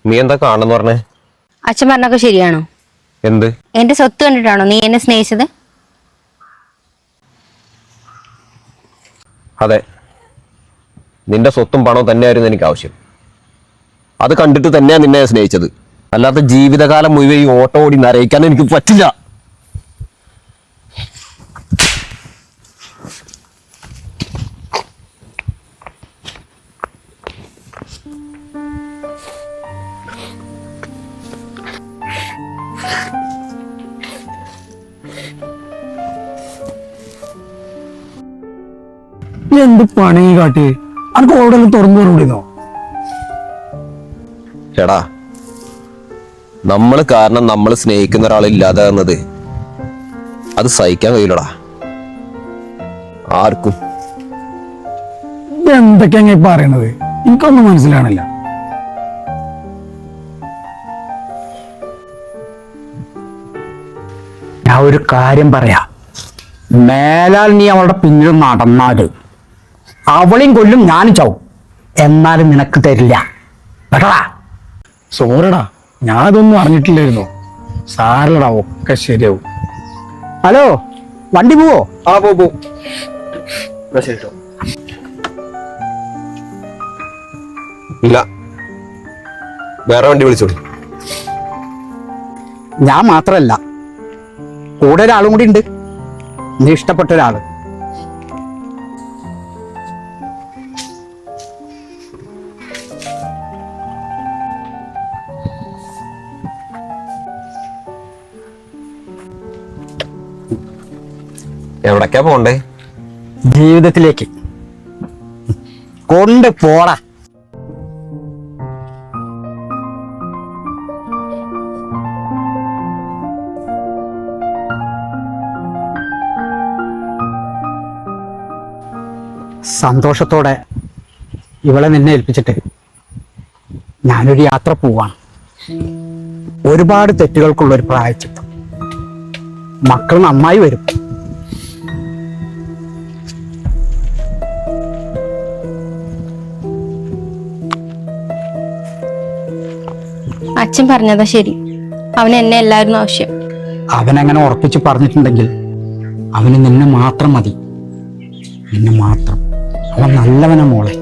നീ എന്താ കാണുന്നു പറഞ്ഞേ? അച്ഛൻ പറഞ്ഞൊക്കെ ശരിയാണോ? എന്ത്? എന്റെ സ്വത്ത് കണ്ടിട്ടാണോ നീ എന്നെ സ്നേഹിച്ചത്? അതെ, നിന്റെ സ്വത്തും പണവും തന്നെയായിരുന്നു എനിക്ക് ആവശ്യം. അത് കണ്ടിട്ട് തന്നെയാ നിന്നെ സ്നേഹിച്ചത്. അല്ലാത്ത ജീവിതകാലം മുഴുവൻ ഈ ഓട്ടോ ഓടി നരയിക്കാൻ എനിക്ക് പറ്റില്ല. എന്ത് പണി കാട്ടി അനക്ക് ഓടെ തുറന്നു പറഞ്ഞോ? ചേടാ, നമ്മള് കാരണം നമ്മൾ സ്നേഹിക്കുന്ന ഒരാളില്ലാതെ എന്നത് അത് സഹിക്കാൻ കഴിയില്ലടാ ആർക്കും. എന്തൊക്കെയാ പറയണത്? എനിക്കൊന്നും മനസ്സിലാണില്ല. ഞാൻ ഒരു കാര്യം പറയാം, മേലാൽ നീ അവളുടെ പിന്നിൽ നടന്നാല് അവളെയും കൊല്ലും, ഞാനും ചാവും. എന്നാലും നിനക്ക് തരില്ല കേട്ടടാ. സോറടാ, ഞാനതൊന്നും അറിഞ്ഞിട്ടില്ലായിരുന്നു. സാരല്ലടാ, ഒക്കെ ശരിയാവും. ഹലോ, വണ്ടി പോവോ? ആ പോ. ഇല്ല, വേറെ വണ്ടി വിളിച്ചോളൂ. ഞാൻ മാത്രല്ല, കൂടെ ഒരാളും കൂടി ഉണ്ട്. നീ ഇഷ്ടപ്പെട്ട ഒരാള്. എവിടേക്കാ പോണ്ടേ? ജീവിതത്തിലേക്ക് കൊണ്ട് പോടാ. സന്തോഷത്തോടെ ഇവളെ നിന്നെ ഏൽപ്പിച്ചിട്ട് ഞാനൊരു യാത്ര പോവാണ്. ഒരുപാട് തെറ്റുകൾക്കുള്ള ഒരു പ്രായച്ചിത്തം. മക്കൾ നന്നായി വരും. അച്ഛൻ പറഞ്ഞതാ ശരി. അവന് എന്നെ എല്ലാവരും ആവശ്യം. അവനങ്ങനെ ഉറപ്പിച്ച് പറഞ്ഞിട്ടുണ്ടെങ്കിൽ അവന് നിന്നെ മാത്രം മതി. നിന്നെ മാത്രം. അവൻ നല്ലവനാ മോളെ.